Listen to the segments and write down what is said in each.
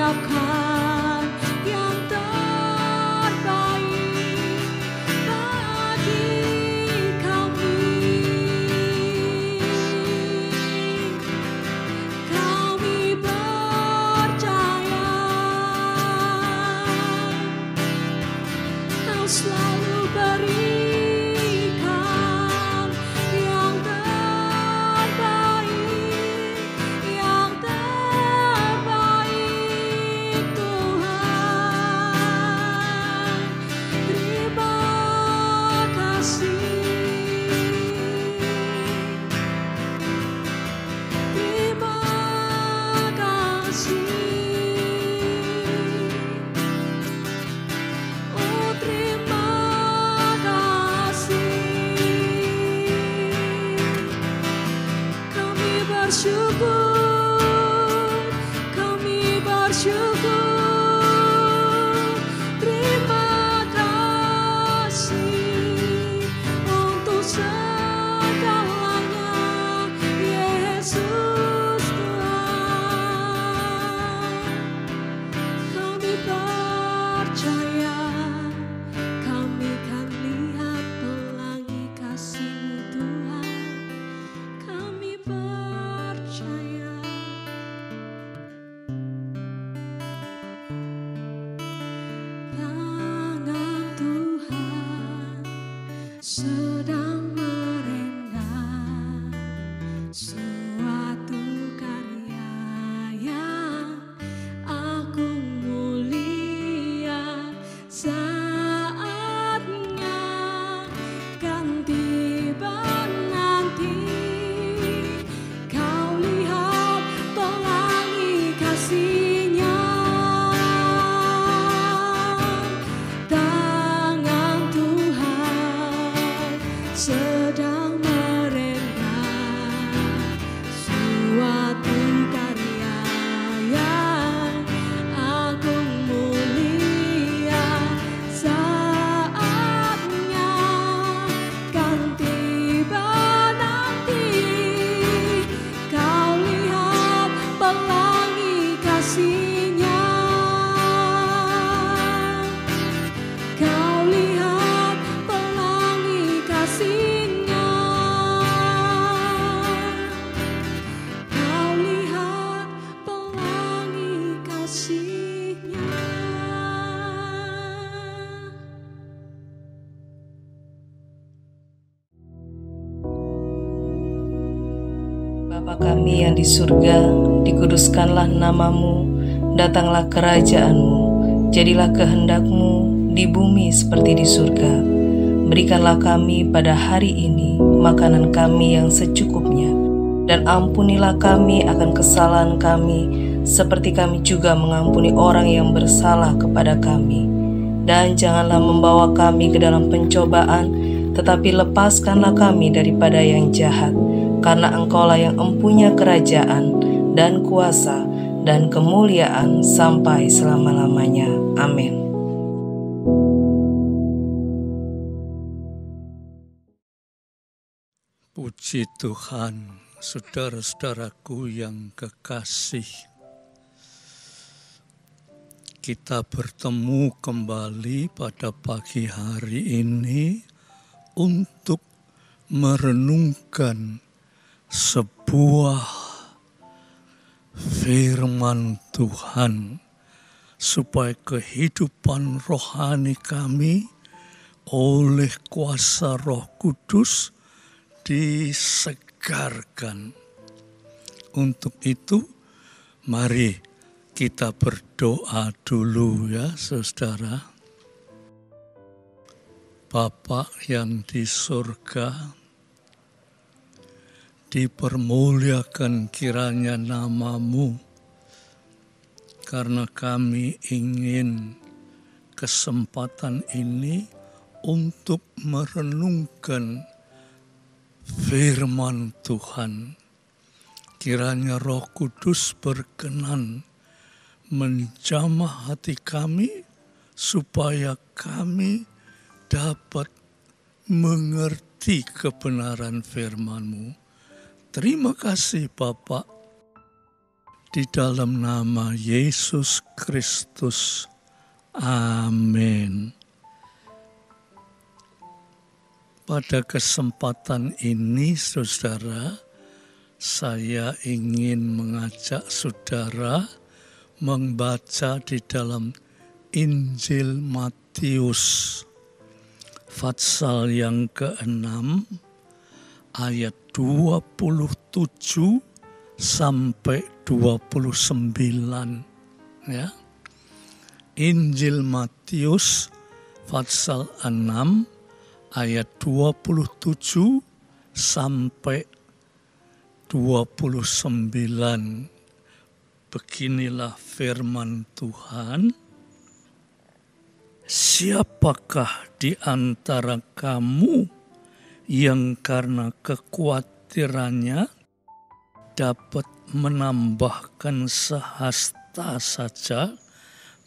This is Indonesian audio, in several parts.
Persiapkan yang terbaik bagi kami. Kami percaya Kau selalu berikan yang terbaik, yang terbaik Tuhan. Terima kasih, terima kasih. Oh, terima kasih. Kami bersyukur, kami bersyukur. Terima kasih untuk segalanya, Yesus Tuhan. Kami percaya kami kan lihat pelangi kasih-Mu Tuhan. Kami percaya. Tangan Tuhan sedang merendam suatu karya yang agung mulia. Saatnya kan tiba nanti, Kau lihat pelangi kasih-Nya. Tangan Tuhan sedang merendam suatu karya yang agung mulia. Saatnya kan tiba nanti, Kau lihat pelangi kasih-Nya. Kau lihat pelangi kasih-Nya. Kau lihat pelangi kasih-Nya. Bapa kami yang di surga, dikuduskanlah nama-Mu, datanglah kerajaan-Mu, jadilah kehendak-Mu di bumi seperti di surga. Berikanlah kami pada hari ini makanan kami yang secukupnya, dan ampunilah kami akan kesalahan kami, seperti kami juga mengampuni orang yang bersalah kepada kami. Dan janganlah membawa kami ke dalam pencobaan, tetapi lepaskanlah kami daripada yang jahat. Karena Engkaulah yang empunya kerajaan dan kuasa dan kemuliaan sampai selama-lamanya. Amin. Puji Tuhan, saudara-saudaraku yang kekasih. Kita bertemu kembali pada pagi hari ini untuk merenungkan sebuah firman Tuhan, supaya kehidupan rohani kami oleh kuasa Roh Kudus disegarkan. Untuk itu, mari kita berdoa dulu ya saudara. Bapa yang di surga, dipermuliakan kiranya nama-Mu, karena kami ingin kesempatan ini untuk merenungkan firman Tuhan. Kiranya Roh Kudus berkenan menjamah hati kami, supaya kami dapat mengerti kebenaran firman-Mu. Terima kasih Bapa, di dalam nama Yesus Kristus. Amin. Pada kesempatan ini, saudara, saya ingin mengajak saudara membaca di dalam Injil Matius, pasal yang ke-6, ayat 27 sampai 29. Ya. Injil Matius, pasal 6, ayat 27 sampai 29. Beginilah firman Tuhan. Siapakah di antara kamu yang karena kekhawatirannya dapat menambahkan sehasta saja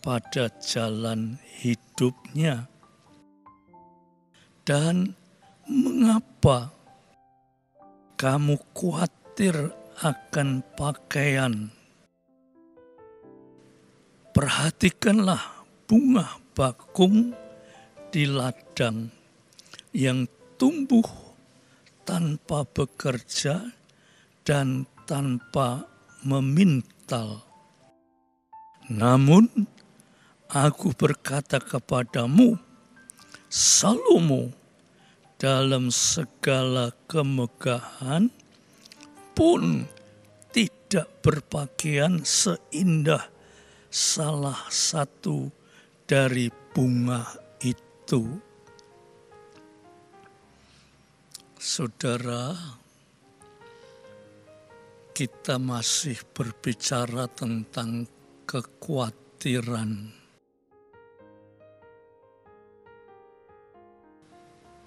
pada jalan hidupnya? Dan mengapa kamu khawatir akan pakaian? Perhatikanlah bunga bakung di ladang yang tumbuh tanpa bekerja dan tanpa memintal. Namun aku berkata kepadamu, Salomo dalam segala kemegahan pun tidak berpakaian seindah salah satu dari bunga itu. Saudara, kita masih berbicara tentang kekhawatiran.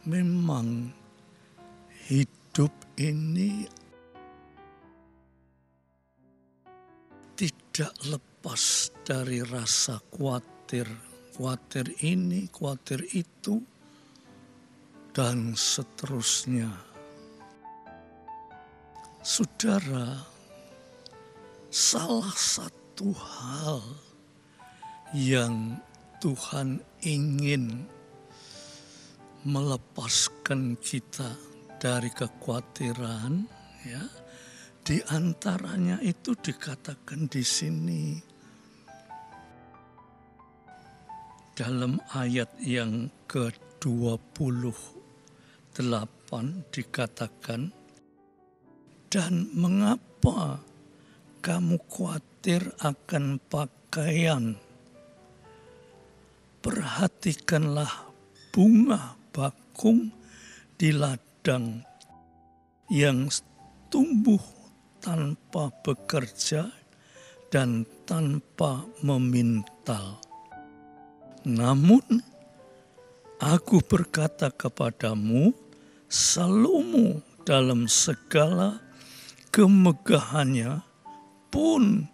Memang hidup ini tidak lepas dari rasa khawatir. Khawatir ini, khawatir itu, dan seterusnya. Saudara, salah satu hal yang Tuhan ingin melepaskan kita dari kekhawatiran, ya, di antaranya itu dikatakan di sini dalam ayat yang ke-28 dikatakan, dan mengapa kamu khawatir akan pakaian? Perhatikanlah bunga bakung di ladang yang tumbuh tanpa bekerja dan tanpa memintal. Namun aku berkata kepadamu, Salomo dalam segala kemegahannya pun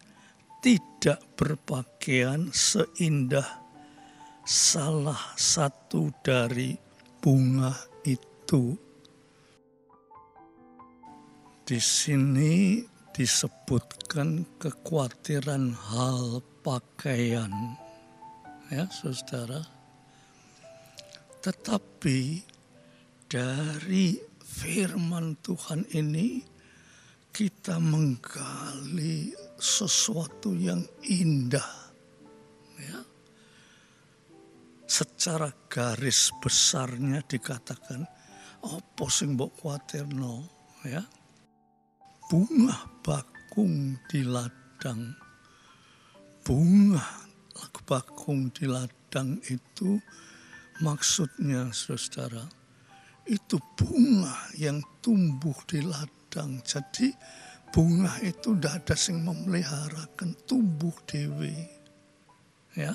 tidak berpakaian seindah salah satu dari bunga itu. Di sini disebutkan kekhawatiran hal pakaian, ya saudara. Tetapi dari firman Tuhan ini kita menggali sesuatu yang indah, ya. Secara garis besarnya dikatakan, apa sing mbok kuwatirno, ya. Bunga bakung di ladang. Bunga bakung di ladang itu maksudnya saudara, itu bunga yang tumbuh di ladang. Jadi bunga itu tidak ada yang memeliharakan, tumbuh dewe. Ya.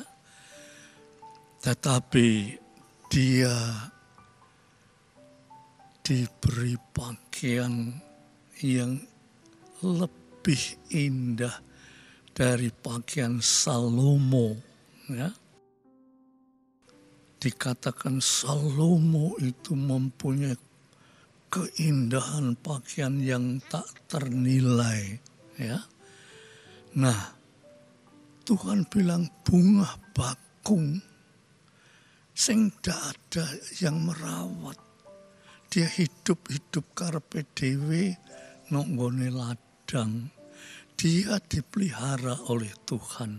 Tetapi dia diberi pakaian yang lebih indah dari pakaian Salomo, ya. Dikatakan Salomo itu mempunyai keindahan pakaian yang tak ternilai, ya. Nah, Tuhan bilang bunga bakung sing dak ada yang merawat. Dia hidup karepe dhewe nang nggone ladang. Dia dipelihara oleh Tuhan.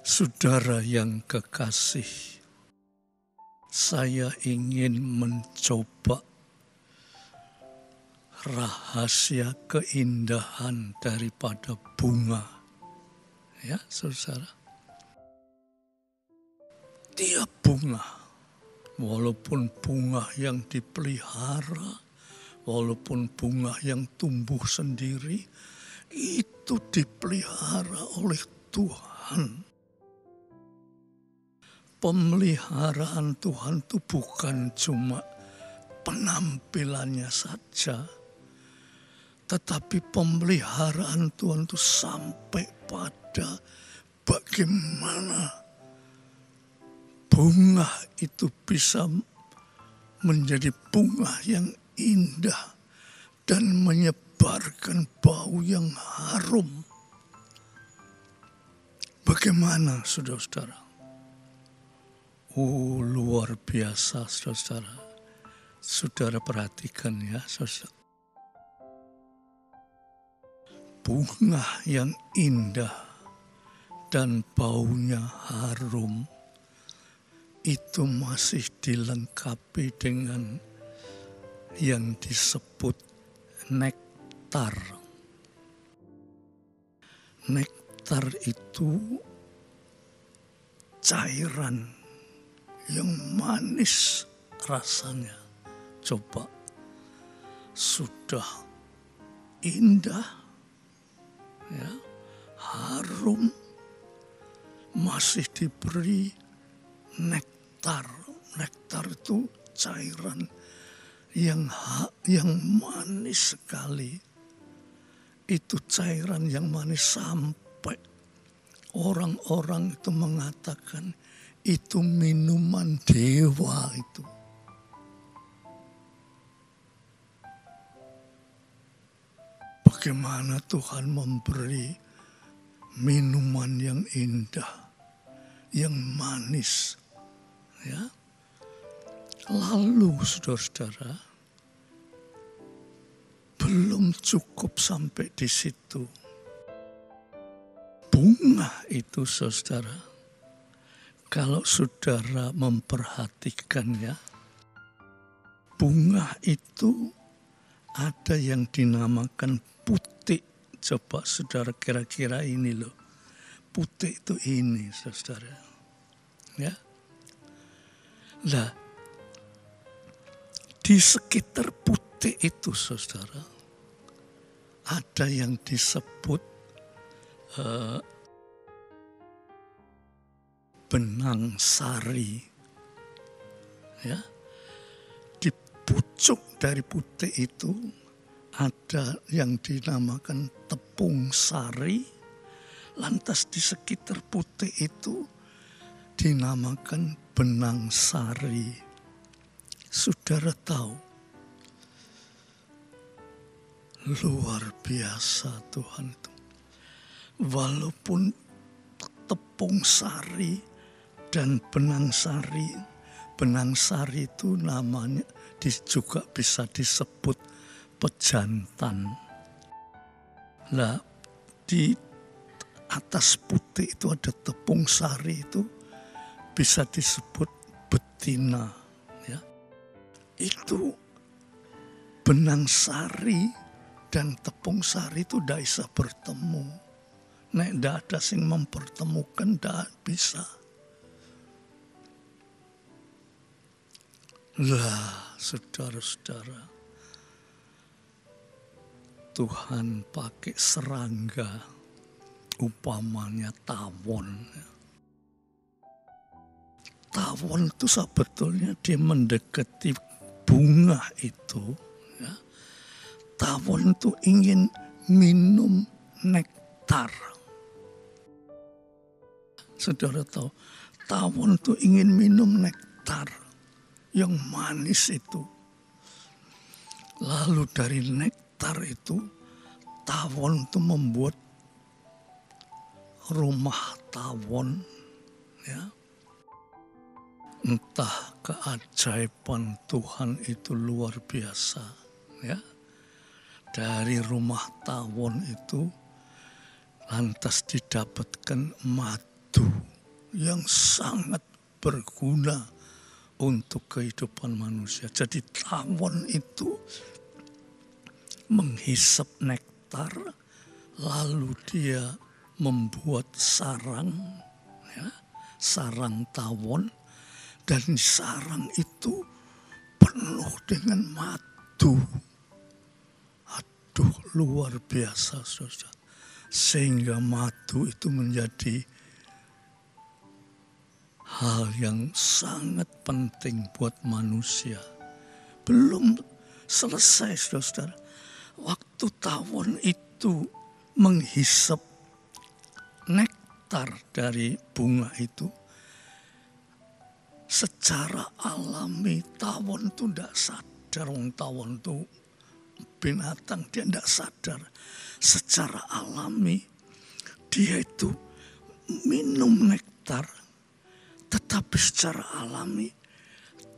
Saudara yang kekasih, saya ingin mencoba rahasia keindahan daripada bunga. Ya, saudara. Tiap bunga, walaupun bunga yang dipelihara, walaupun bunga yang tumbuh sendiri, itu dipelihara oleh Tuhan. Pemeliharaan Tuhan itu bukan cuma penampilannya saja, tetapi pemeliharaan Tuhan itu sampai pada bagaimana bunga itu bisa menjadi bunga yang indah dan menyebarkan bau yang harum. Bagaimana saudara-saudara? Oh, luar biasa saudara. Saudara perhatikan ya saudara. Bunga yang indah dan baunya harum itu masih dilengkapi dengan yang disebut nektar. Nektar itu cairan yang manis rasanya. Coba, sudah indah, ya, harum, masih diberi nektar. Nektar itu cairan yang manis sekali. Itu cairan yang manis sampai orang-orang itu mengatakan itu minuman dewa itu. Bagaimana Tuhan memberi minuman yang indah, yang manis, ya. Lalu saudara-saudara, belum cukup sampai di situ. Bunga itu saudara, kalau saudara memperhatikannya, bunga itu ada yang dinamakan putik. Coba saudara kira-kira ini loh. Putik itu ini saudara. Ya. Lah, di sekitar putik itu saudara, ada yang disebut benang sari. Ya. Di pucuk dari putik itu ada yang dinamakan tepung sari, lantas di sekitar putih itu dinamakan benang sari. Saudara tahu, luar biasa Tuhan itu. Walaupun tepung sari dan benang sari itu namanya juga bisa disebut pejantan. Nah, di atas putih itu ada tepung sari, itu bisa disebut betina. Ya. Itu benang sari dan tepung sari itu tidak bisa bertemu. Nek tidak ada yang mempertemukan, tidak bisa. Lah, saudara-saudara, Tuhan pakai serangga, umpamanya tawon. Tawon itu sebetulnya dia mendekati bunga itu. Ya. Tawon itu ingin minum nektar. Saudara tahu, tawon itu ingin minum nektar yang manis itu. Lalu dari nektar itu, tawon itu membuat rumah tawon. Ya. Entah keajaiban Tuhan itu luar biasa. Ya. Dari rumah tawon itu lantas didapatkan madu yang sangat berguna untuk kehidupan manusia. Jadi tawon itu menghisap nektar, lalu dia membuat sarang, ya, sarang tawon, dan sarang itu penuh dengan madu. Aduh, luar biasa, saudara. Sehingga madu itu menjadi hal yang sangat penting buat manusia. Belum selesai, saudara. Waktu tawon itu menghisap nektar dari bunga itu, secara alami tawon itu tidak sadar. Tawon itu binatang, dia tidak sadar. Secara alami dia itu minum nektar. Tetapi secara alami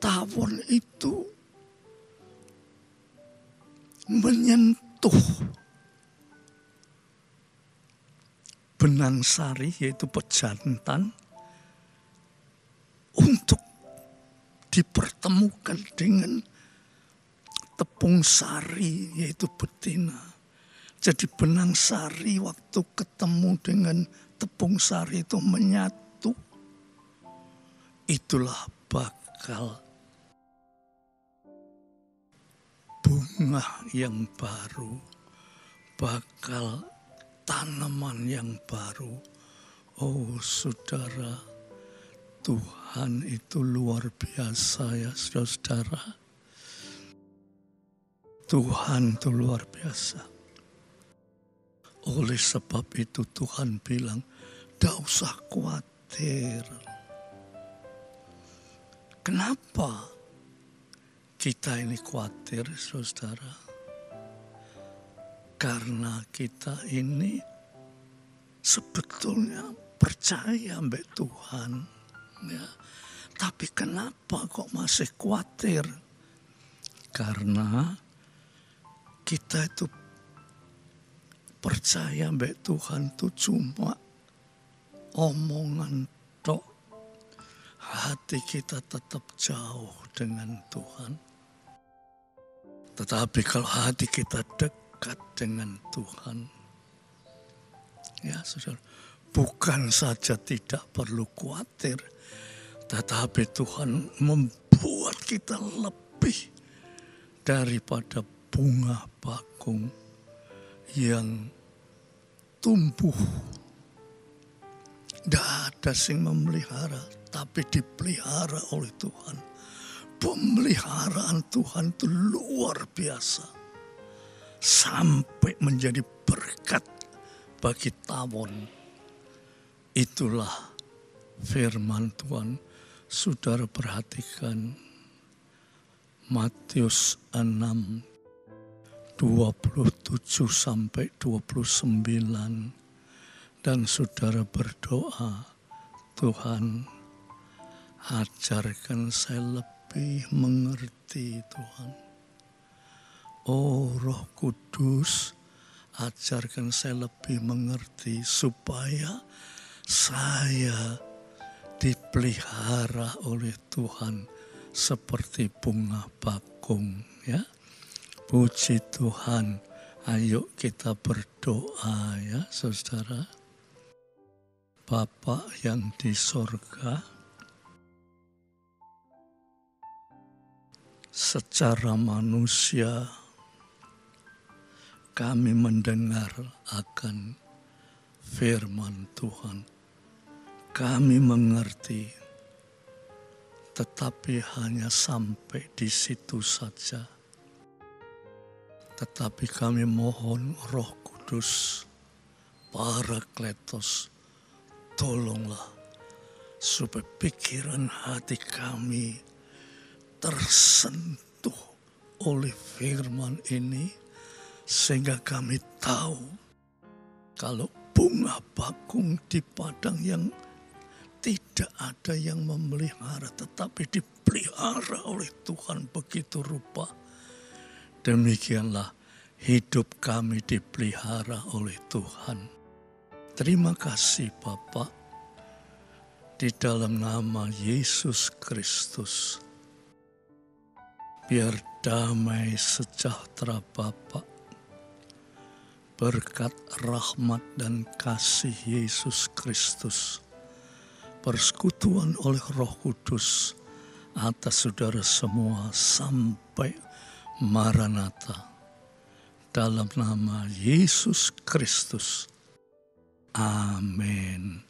tawon itu menyentuh benang sari, yaitu pejantan, untuk dipertemukan dengan tepung sari, yaitu betina. Jadi benang sari waktu ketemu dengan tepung sari itu menyatu. Itulah bakal bunga yang baru, bakal tanaman yang baru. Oh saudara, Tuhan itu luar biasa ya saudara. Tuhan itu luar biasa. Oleh sebab itu Tuhan bilang, tidak usah khawatir. Kenapa kita ini khawatir, saudara? Karena kita ini sebetulnya percaya mbak Tuhan, ya. Tapi kenapa kok masih khawatir? Karena kita itu percaya mbak Tuhan itu cuma omongan tok. Hati kita tetap jauh dengan Tuhan. Tetapi kalau hati kita dekat dengan Tuhan, ya saudara, bukan saja tidak perlu khawatir, tetapi Tuhan membuat kita lebih daripada bunga bakung yang tumbuh. Tidak ada yang memelihara, tapi dipelihara oleh Tuhan. Pemeliharaan Tuhan itu luar biasa. sampai menjadi berkat bagi tawon. Itulah firman Tuhan. Saudara perhatikan Matius 6, 27 sampai 29. Dan saudara berdoa, Tuhan ajarkan saya lebih mengerti Tuhan. Oh Roh Kudus, ajarkan saya lebih mengerti supaya saya dipelihara oleh Tuhan seperti bunga bakung, ya. Puji Tuhan. Ayo kita berdoa ya saudara. Bapa yang di sorga, secara manusia kami mendengar akan firman Tuhan. Kami mengerti, tetapi hanya sampai di situ saja. Tetapi kami mohon Roh Kudus, Parakletos, tolonglah supaya pikiran hati kami tersentuh oleh firman ini, sehingga kami tahu kalau bunga bakung di padang yang tidak ada yang memelihara, tetapi dipelihara oleh Tuhan begitu rupa. Demikianlah hidup kami dipelihara oleh Tuhan. Terima kasih Bapa, di dalam nama Yesus Kristus. Biar damai sejahtera Bapa, berkat rahmat dan kasih Yesus Kristus, persekutuan oleh Roh Kudus atas saudara semua sampai Maranatha, dalam nama Yesus Kristus. Amin.